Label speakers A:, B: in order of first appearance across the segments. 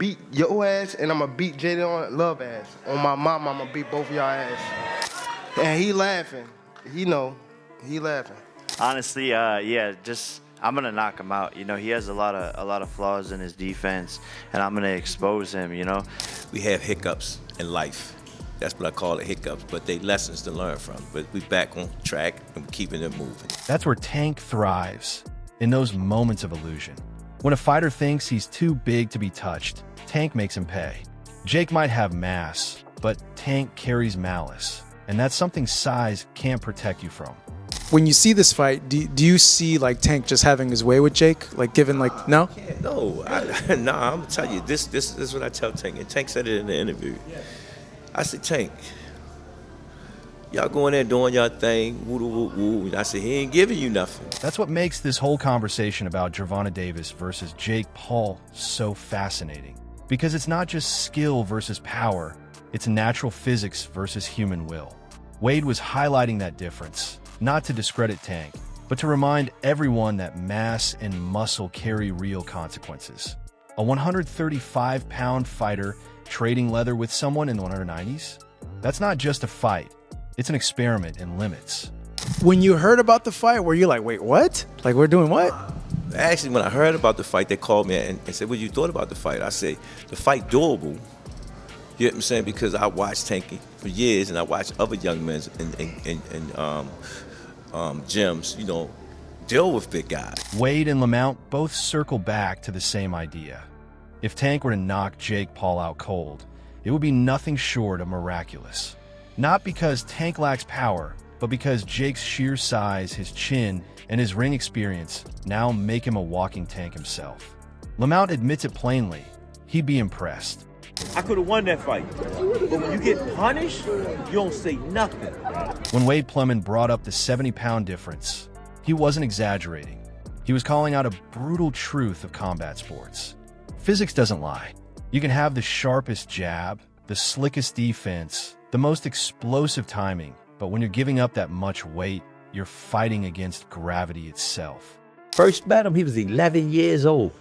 A: beat your ass and I'm going to beat Jaden Love ass. On my mama, I'm going to beat both of y'all ass. And he laughing. He know. He laughing.
B: Honestly, yeah, just I'm gonna knock him out. You know, he has a lot of flaws in his defense, and I'm gonna expose him. You know,
C: we have hiccups in life. That's what I call it, hiccups, but they lessons to learn from. But we back on track and we're keeping it moving.
D: That's where Tank thrives, in those moments of illusion. When a fighter thinks he's too big to be touched, Tank makes him pay. Jake might have mass, but Tank carries malice, and that's something size can't protect you from.
E: When you see this fight, do you see like Tank just having his way with Jake? Like giving no?
C: No, I'm gonna tell you, this is what I tell Tank, and Tank said it in the interview. I said, Tank, y'all going there doing y'all thing, woo-woo-woo. And I said, he ain't giving you nothing.
D: That's what makes this whole conversation about Gervonta Davis versus Jake Paul so fascinating. Because it's not just skill versus power, it's natural physics versus human will. Wade was highlighting that difference, not to discredit Tank, but to remind everyone that mass and muscle carry real consequences. A 135-pound fighter trading leather with someone in the 190s? That's not just a fight. It's an experiment in limits.
E: When you heard about the fight, were you like, wait, what? Like, we're doing what?
C: Actually, when I heard about the fight, they called me and said, what you thought about the fight? I said, the fight doable. You know what I'm saying? Because I watched Tanky for years, and I watched other young men in gyms, you know, deal with big guys.
D: Wade and Lamont both circle back to the same idea. If Tank were to knock Jake Paul out cold, it would be nothing short of miraculous. Not because Tank lacks power, but because Jake's sheer size, his chin, and his ring experience now make him a walking tank himself. Lamont admits it plainly. He'd be impressed.
F: I could have won that fight, but when you get punished, you don't say nothing.
D: When Wade Plumman brought up the 70-pound difference, he wasn't exaggerating. He was calling out a brutal truth of combat sports. Physics doesn't lie. You can have the sharpest jab, the slickest defense, the most explosive timing, but when you're giving up that much weight, you're fighting against gravity itself.
F: First met him, he was 11 years old.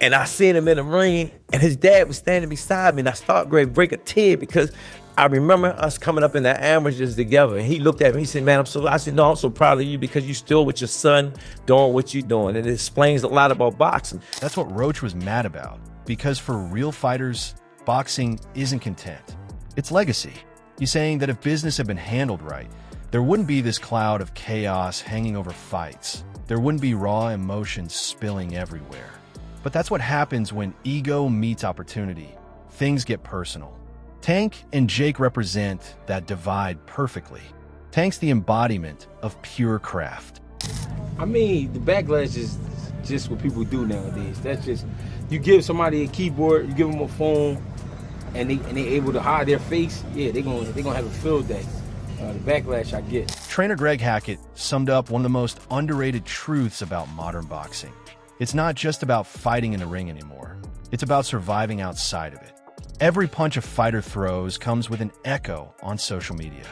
F: And I seen him in the ring, and his dad was standing beside me, and I started to break a tear because I remember us coming up in the amateurs together, and he looked at me, he said, man, I said, no, I'm so proud of you because you're still with your son doing what you're doing, and it explains a lot about boxing.
D: That's what Roach was mad about, because for real fighters, boxing isn't content. It's legacy. He's saying that if business had been handled right, there wouldn't be this cloud of chaos hanging over fights. There wouldn't be raw emotions spilling everywhere. But that's what happens when ego meets opportunity. Things get personal. Tank and Jake represent that divide perfectly. Tank's the embodiment of pure craft.
G: I mean, the backlash is just what people do nowadays. That's just, you give somebody a keyboard, you give them a phone, and they able to hide their face, yeah, they're gonna have a field day. The backlash I get.
D: Trainer Greg Hackett summed up one of the most underrated truths about modern boxing. It's not just about fighting in the ring anymore. It's about surviving outside of it. Every punch a fighter throws comes with an echo on social media.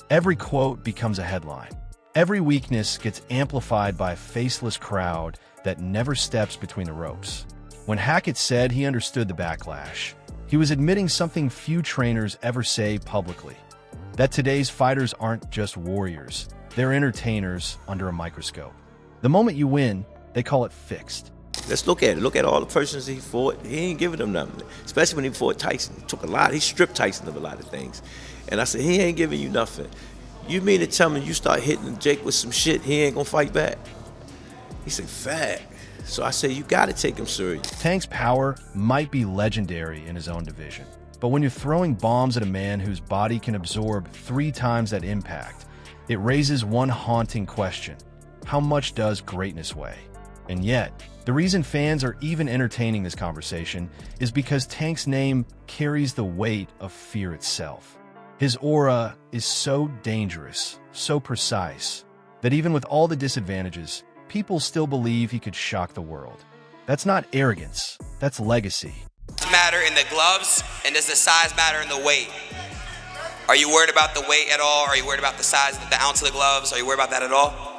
D: Every quote becomes a headline. Every weakness gets amplified by a faceless crowd that never steps between the ropes. When Hackett said he understood the backlash, he was admitting something few trainers ever say publicly. That today's fighters aren't just warriors, they're entertainers under a microscope. The moment you win, they call it fixed.
C: Let's look at it. Look at all the persons he fought. He ain't giving them nothing. Especially when he fought Tyson. He took a lot. He stripped Tyson of a lot of things. And I said, he ain't giving you nothing. You mean to tell me you start hitting Jake with some shit, he ain't gonna fight back? He said, fact. So I said, you gotta take him serious.
D: Tank's power might be legendary in his own division. But when you're throwing bombs at a man whose body can absorb 3 times that impact, it raises one haunting question. How much does greatness weigh? And yet, the reason fans are even entertaining this conversation is because Tank's name carries the weight of fear itself. His aura is so dangerous, so precise, that even with all the disadvantages, people still believe he could shock the world. That's not arrogance, that's legacy.
H: Does it matter in the gloves, and does the size matter in the weight? Are you worried about the weight at all? Are you worried about the size, the ounce of the gloves? Are you worried about that at all?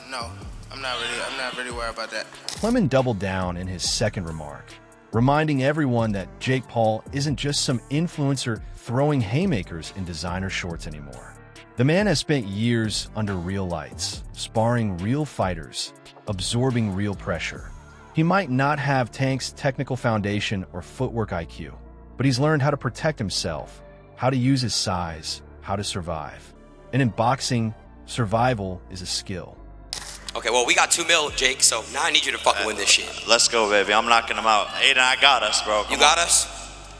A: No. I'm not really worried about that.
D: Clement doubled down in his second remark. reminding everyone that Jake Paul isn't just some influencer throwing haymakers in designer shorts anymore. The man has spent years under real lights, sparring real fighters, absorbing real pressure. He might not have Tank's technical foundation or footwork IQ, but he's learned how to protect himself, how to use his size, how to survive. And in boxing, survival is a skill.
H: Okay, well, we got $2 million, Jake, so now I need you to fucking win this shit.
B: Let's go, baby. I'm knocking him out. Aiden, I got us, bro.
H: You got us?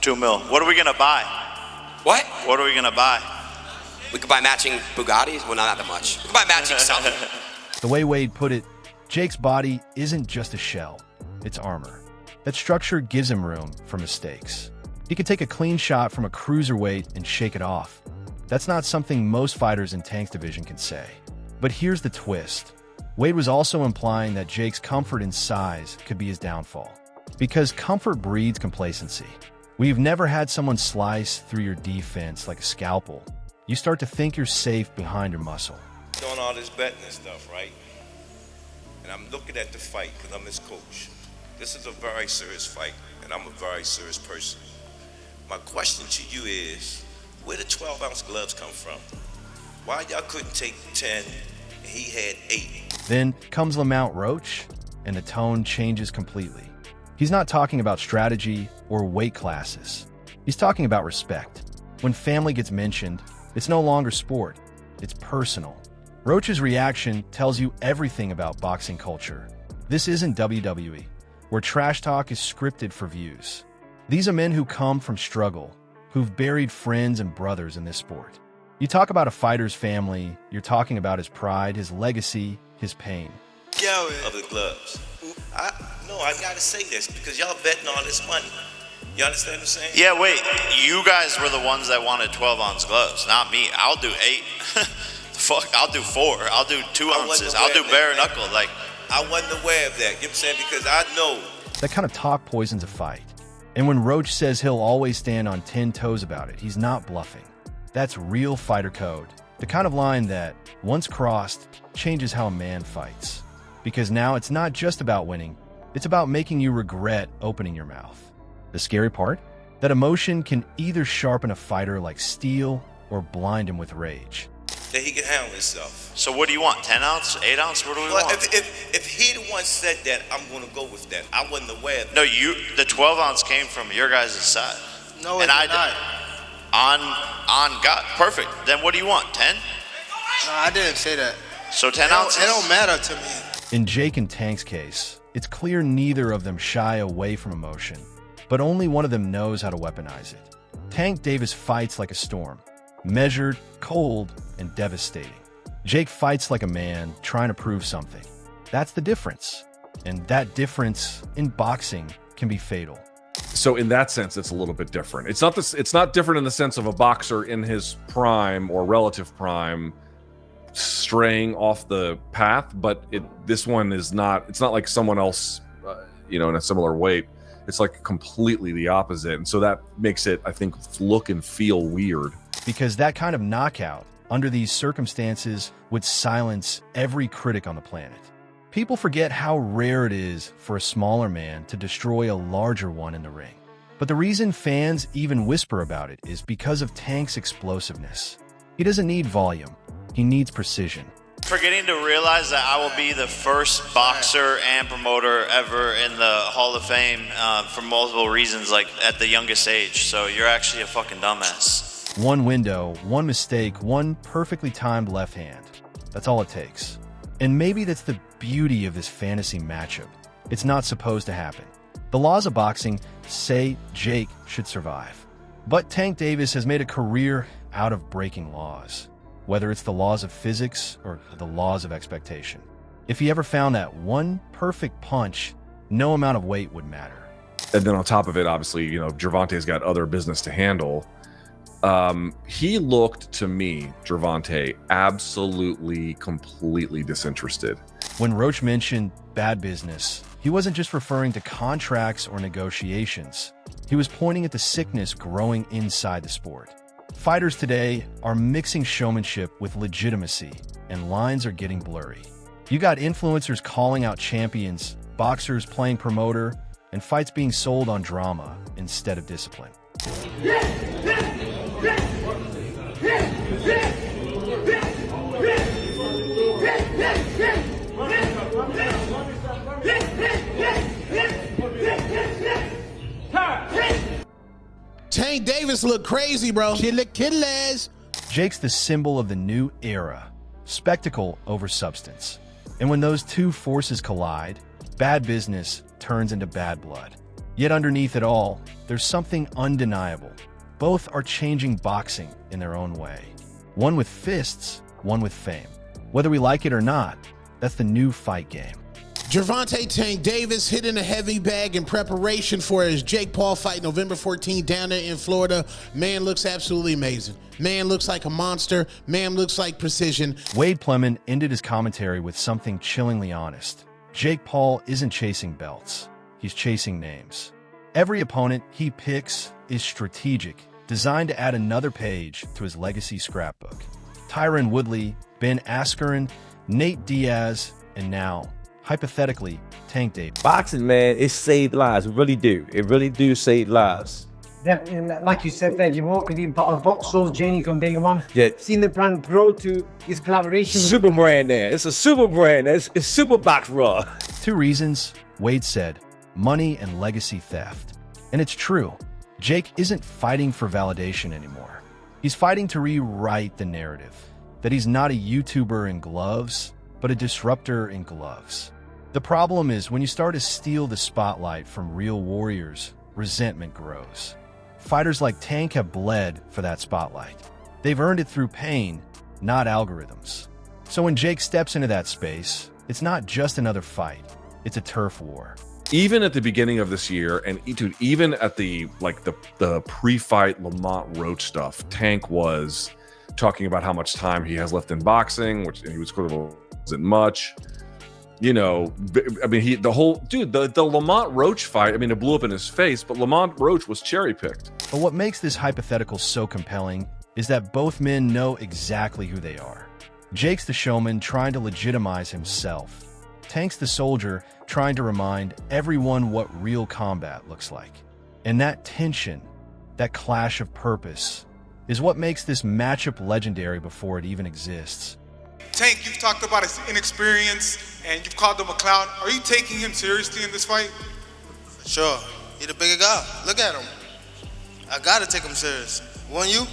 B: $2 million. What are we gonna buy?
H: What?
B: What are we gonna buy?
H: We could buy matching Bugattis? Well, not that much. We could buy matching something.
D: The way Wade put it, Jake's body isn't just a shell, it's armor. That structure gives him room for mistakes. He could take a clean shot from a cruiserweight and shake it off. That's not something most fighters in Tank's division can say. But here's the twist. Wade was also implying that Jake's comfort in size could be his downfall. Because comfort breeds complacency. We've never had someone slice through your defense like a scalpel. You start to think you're safe behind your muscle.
C: Doing all this betting and stuff, right? And I'm looking at the fight because I'm his coach. This is a very serious fight, and I'm a very serious person. My question to you is, where the 12-ounce gloves come from? Why y'all couldn't take 10 and he had 8?
D: Then comes Lamont Roach, and the tone changes completely. He's not talking about strategy or weight classes. He's talking about respect. When family gets mentioned, it's no longer sport, it's personal. Roach's reaction tells you everything about boxing culture. This isn't WWE, where trash talk is scripted for views. These are men who come from struggle, who've buried friends and brothers in this sport. You talk about a fighter's family, you're talking about his pride, his legacy, his pain.
C: Of the gloves. I gotta say this because y'all betting all this money. You understand what I'm saying?
B: Yeah, wait. You guys were the ones that wanted 12-ounce gloves, not me. I'll do 8. Fuck, I'll do 4. I'll do 2 ounces. I'll do bare knuckle. Like,
C: I wasn't aware of that. You know what I'm saying? Because I know.
D: That kind of talk poisons a fight. And when Roach says he'll always stand on 10 toes about it, he's not bluffing. That's real fighter code. The kind of line that, once crossed, changes how a man fights. Because now it's not just about winning, it's about making you regret opening your mouth. The scary part? That emotion can either sharpen a fighter like steel or blind him with rage.
C: That he can handle himself.
B: so what do you want? 10 ounce, 8 ounce? What do we
C: Well,
B: want?
C: if he the one said that, I'm gonna go with that. I wasn't aware of that.
B: No, the 12 ounce came from your guys' side.
A: No,
B: and
A: it's not.
B: On God, perfect. Then what do you want? 10?
A: No, I didn't say that.
B: So 10
A: It don't,
B: ounces.
A: it don't matter to me.
D: In Jake and Tank's case, it's clear neither of them shy away from emotion, but only one of them knows how to weaponize it. Tank Davis fights like a storm, measured, cold, and devastating. Jake fights like a man trying to prove something. That's the difference. And that difference in boxing can be fatal.
I: So in that sense, it's a little bit different. It's not different in the sense of a boxer in his prime or relative prime straying off the path, but this one is not. It's not like someone else, in a similar weight. It's like completely the opposite, and so that makes it, I think, look and feel weird.
D: Because that kind of knockout, under these circumstances, would silence every critic on the planet. People forget how rare it is for a smaller man to destroy a larger one in the ring. But the reason fans even whisper about it is because of Tank's explosiveness. He doesn't need volume, he needs precision.
B: Forgetting to realize that I will be the first boxer and promoter ever in the Hall of Fame for multiple reasons, like at the youngest age. So you're actually a fucking dumbass.
D: One window, one mistake, one perfectly timed left hand. That's all it takes. And maybe that's the beauty of this fantasy matchup. It's not supposed to happen. The laws of boxing say Jake should survive. But Tank Davis has made a career out of breaking laws, whether it's the laws of physics or the laws of expectation. If he ever found that one perfect punch, no amount of weight would matter.
I: And then on top of it, obviously, Gervonta's got other business to handle. He looked to me, Gervonta, absolutely, completely disinterested.
D: When Roach mentioned bad business, he wasn't just referring to contracts or negotiations. He was pointing at the sickness growing inside the sport. Fighters today are mixing showmanship with legitimacy, and lines are getting blurry. You got influencers calling out champions, boxers playing promoter, and fights being sold on drama instead of discipline.
J: Tank Davis look crazy, bro. Killers.
D: Jake's the symbol of the new era, spectacle over substance. And when those two forces collide, bad business turns into bad blood. Yet underneath it all, there's something undeniable. Both are changing boxing in their own way. One with fists, one with fame. Whether we like it or not, that's the new fight game.
J: Gervonta Tank Davis hitting a heavy bag in preparation for his Jake Paul fight November 14 down there in Florida. Man looks absolutely amazing. Man looks like a monster. Man looks like precision.
D: Wade Plemon ended his commentary with something chillingly honest. Jake Paul isn't chasing belts. He's chasing names. Every opponent he picks is strategic, designed to add another page to his legacy scrapbook. Tyron Woodley, Ben Askren, Nate Diaz, and now, hypothetically, Tank Davis.
F: Boxing, man, it saved lives. It really do. It really do save lives.
K: Yeah, and like you said, you work with him part of Boxall's journey from day one.
F: Yeah.
K: Seen the brand grow to his collaboration.
F: Super brand there. It's a super brand. It's Super Box Raw.
D: 2 reasons, Wade said, money and legacy theft. And it's true. Jake isn't fighting for validation anymore. He's fighting to rewrite the narrative that he's not a YouTuber in gloves, but a disruptor in gloves. The problem is when you start to steal the spotlight from real warriors, resentment grows. Fighters like Tank have bled for that spotlight. They've earned it through pain, not algorithms. So when Jake steps into that space, it's not just another fight, it's a turf war.
I: Even at the beginning of this year, and dude, even at the pre-fight Lamont Roach stuff, Tank was talking about how much time he has left in boxing, which he was critical wasn't much. You know, I mean, the Lamont Roach fight, I mean, it blew up in his face, but Lamont Roach was cherry picked.
D: But what makes this hypothetical so compelling is that both men know exactly who they are. Jake's the showman trying to legitimize himself. Tank's the soldier trying to remind everyone what real combat looks like. And that tension, that clash of purpose, is what makes this matchup legendary before it even exists.
L: Tank, you've talked about his inexperience and you've called him a clown. Are you taking him seriously in this fight?
A: Sure. He the bigger guy. Look at him. I gotta take him serious. Won't you?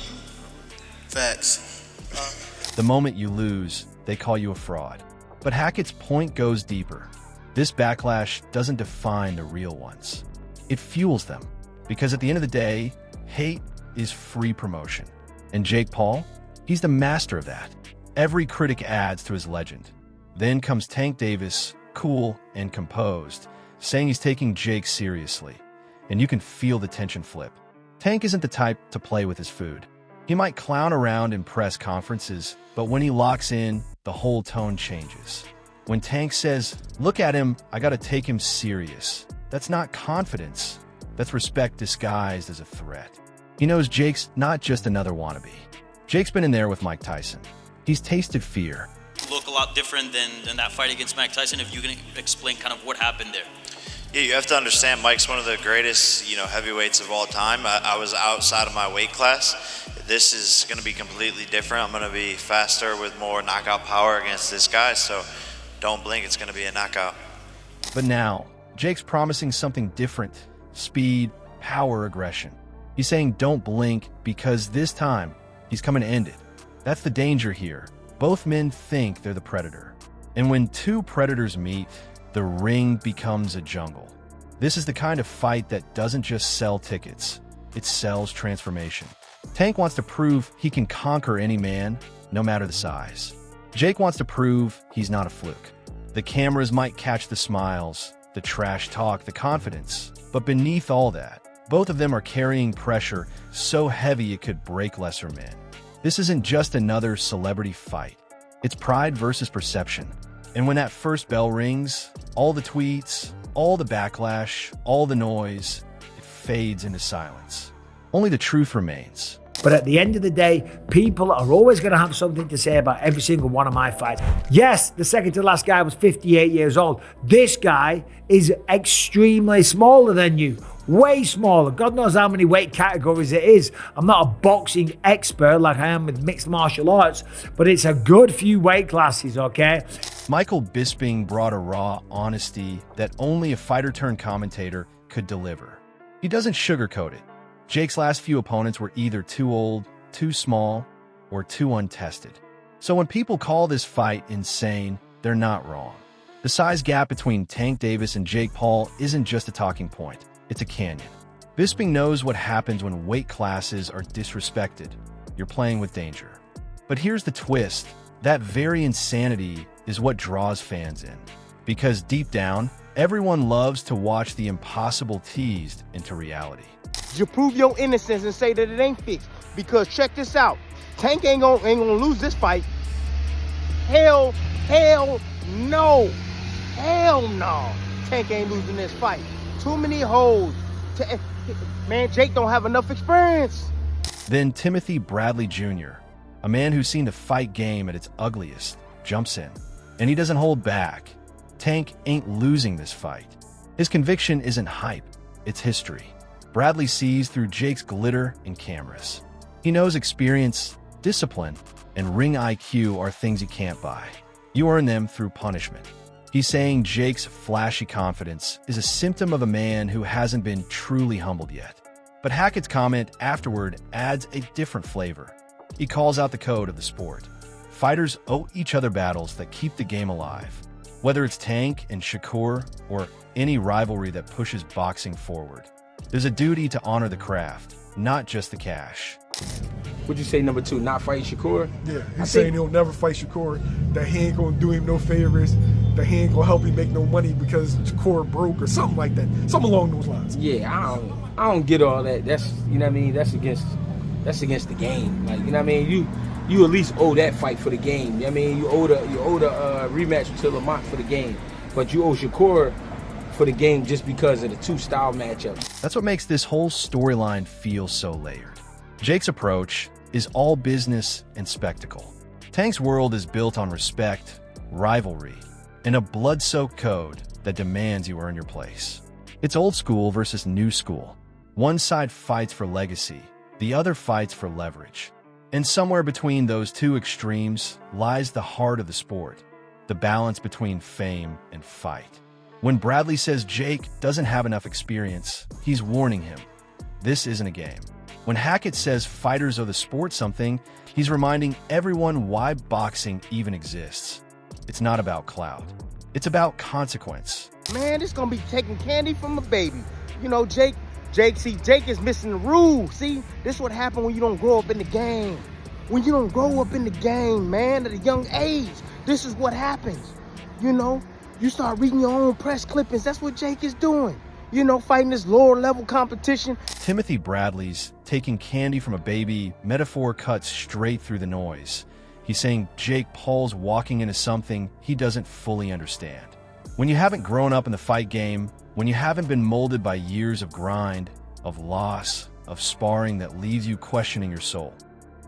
A: Facts.
D: The moment you lose, they call you a fraud. But Hackett's point goes deeper. This backlash doesn't define the real ones. It fuels them. Because at the end of the day, hate is free promotion. And Jake Paul, he's the master of that. Every critic adds to his legend. Then comes Tank Davis, cool and composed, saying he's taking Jake seriously. And you can feel the tension flip. Tank isn't the type to play with his food. He might clown around in press conferences, but when he locks in, the whole tone changes. When Tank says, look at him, I gotta take him serious, that's not confidence. That's respect disguised as a threat. He knows Jake's not just another wannabe. Jake's been in there with Mike Tyson. He's tasted fear.
M: Look a lot different than that fight against Mike Tyson, if you can explain kind of what happened there.
B: Yeah, you have to understand Mike's one of the greatest, heavyweights of all time. I was outside of my weight class. This is going to be completely different. I'm going to be faster with more knockout power against this guy, so don't blink, it's going to be a knockout.
D: But now, Jake's promising something different. Speed, power, aggression. He's saying don't blink because this time, he's coming to end it. That's the danger here. Both men think they're the predator. And when two predators meet, the ring becomes a jungle. This is the kind of fight that doesn't just sell tickets, it sells transformation. Tank wants to prove he can conquer any man, no matter the size. Jake wants to prove he's not a fluke. The cameras might catch the smiles, the trash talk, the confidence, but beneath all that, both of them are carrying pressure so heavy it could break lesser men. This isn't just another celebrity fight. It's pride versus perception. And when that first bell rings, all the tweets, all the backlash, all the noise, it fades into silence. Only the truth remains.
K: But at the end of the day, people are always going to have something to say about every single one of my fights. Yes, the second to last guy was 58 years old. This guy is extremely smaller than you. Way smaller. God knows how many weight categories it is. I'm not a boxing expert like I am with mixed martial arts, but it's a good few weight classes, okay?
D: Michael Bisping brought a raw honesty that only a fighter-turned-commentator could deliver. He doesn't sugarcoat it. Jake's last few opponents were either too old, too small, or too untested. So when people call this fight insane, they're not wrong. The size gap between Tank Davis and Jake Paul isn't just a talking point. It's a canyon. Bisping knows what happens when weight classes are disrespected. You're playing with danger. But here's the twist. That very insanity is what draws fans in. Because deep down, everyone loves to watch the impossible teased into reality.
A: You prove your innocence and say that it ain't fixed. Because check this out. Tank ain't gonna lose this fight. Hell no. Hell no. Tank ain't losing this fight. Too many holes. Man, Jake don't have enough experience.
D: Then Timothy Bradley Jr., a man who's seen the fight game at its ugliest, jumps in. And he doesn't hold back. Tank ain't losing this fight. His conviction isn't hype, it's history. Bradley sees through Jake's glitter and cameras. He knows experience, discipline, and ring IQ are things you can't buy. You earn them through punishment. He's saying Jake's flashy confidence is a symptom of a man who hasn't been truly humbled yet. But Hackett's comment afterward adds a different flavor. He calls out the code of the sport. Fighters owe each other battles that keep the game alive. Whether it's Tank and Shakur or any rivalry that pushes boxing forward. There's a duty to honor the craft, not just the cash.
G: Would you say number 2, not fight Shakur?
N: Yeah, he's saying he'll never fight Shakur, that he ain't gonna do him no favors, that he ain't gonna help him make no money because Shakur broke or something like that. Something along those lines.
G: Yeah, I don't get all that. That's, you know what I mean, that's against the game. Like, you know what I mean? You at least owe that fight for the game. You know what I mean? You owe the rematch to Lamont for the game. But you owe Shakur for the game just because of the 2 style matchups.
D: That's what makes this whole storyline feel so layered. Jake's approach is all business and spectacle. Tank's world is built on respect, rivalry, and a blood-soaked code that demands you earn your place. It's old school versus new school. One side fights for legacy, the other fights for leverage. And somewhere between those two extremes lies the heart of the sport, the balance between fame and fight. When Bradley says Jake doesn't have enough experience, he's warning him. This isn't a game. When Hackett says fighters owe the sport something, he's reminding everyone why boxing even exists. It's not about clout. It's about consequence.
A: Man, it's gonna be taking candy from a baby. You know, Jake is missing the rules. See, this is what happens when you don't grow up in the game. When you don't grow up in the game, man, at a young age, this is what happens. You know, you start reading your own press clippings. That's what Jake is doing. You know, fighting this lower level competition.
D: Timothy Bradley's taking candy from a baby metaphor cuts straight through the noise. He's saying Jake Paul's walking into something he doesn't fully understand. When you haven't grown up in the fight game, when you haven't been molded by years of grind, of loss, of sparring that leaves you questioning your soul,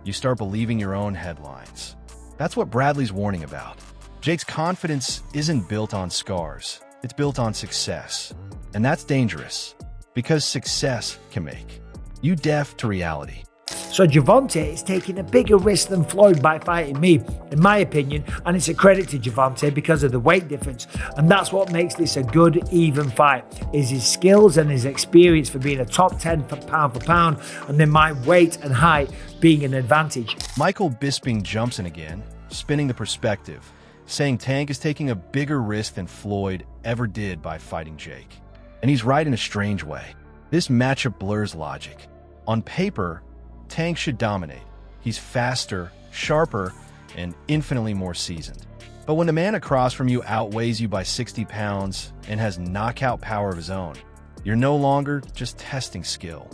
D: you start believing your own headlines. That's what Bradley's warning about. Jake's confidence isn't built on scars. It's built on success. And that's dangerous, because success can make you deaf to reality.
K: So Gervonta is taking a bigger risk than Floyd by fighting me, in my opinion, and it's a credit to Gervonta because of the weight difference. And that's what makes this a good, even fight, is his skills and his experience for being a top 10 pound for pound, and then my weight and height being an advantage.
D: Michael Bisping jumps in again, spinning the perspective, saying Tank is taking a bigger risk than Floyd ever did by fighting Jake. And he's right in a strange way. This matchup blurs logic. On paper, Tank should dominate. He's faster, sharper, and infinitely more seasoned. But when the man across from you outweighs you by 60 pounds and has knockout power of his own, you're no longer just testing skill.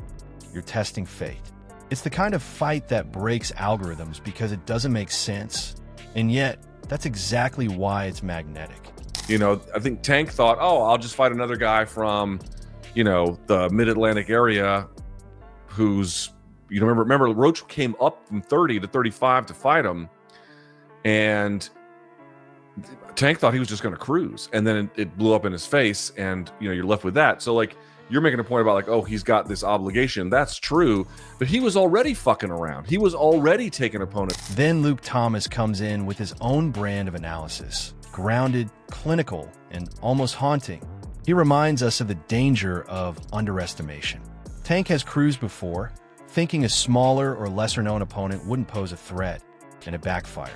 D: You're testing fate. It's the kind of fight that breaks algorithms because it doesn't make sense. And yet, that's exactly why it's magnetic.
I: You know, I think Tank thought, oh, I'll just fight another guy from, you know, the mid-Atlantic area who's You know, remember Roach came up from 30 to 35 to fight him, and Tank thought he was just going to cruise, and then it blew up in his face, and you know, you're left with that. So like, you're making a point about like, oh, he's got this obligation. That's true, but he was already fucking around. He was already taking opponents.
D: Then Luke Thomas comes in with his own brand of analysis, grounded, clinical, and almost haunting. He reminds us of the danger of underestimation. Tank has cruised before, thinking a smaller or lesser-known opponent wouldn't pose a threat, and it backfired.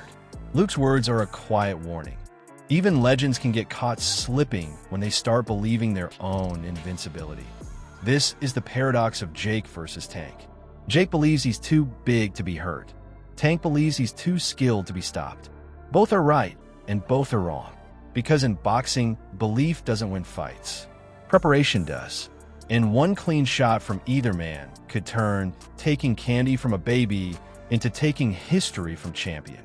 D: Luke's words are a quiet warning. Even legends can get caught slipping when they start believing their own invincibility. This is the paradox of Jake versus Tank. Jake believes he's too big to be hurt. Tank believes he's too skilled to be stopped. Both are right, and both are wrong. Because in boxing, belief doesn't win fights. Preparation does. And one clean shot from either man could turn taking candy from a baby into taking history from champion.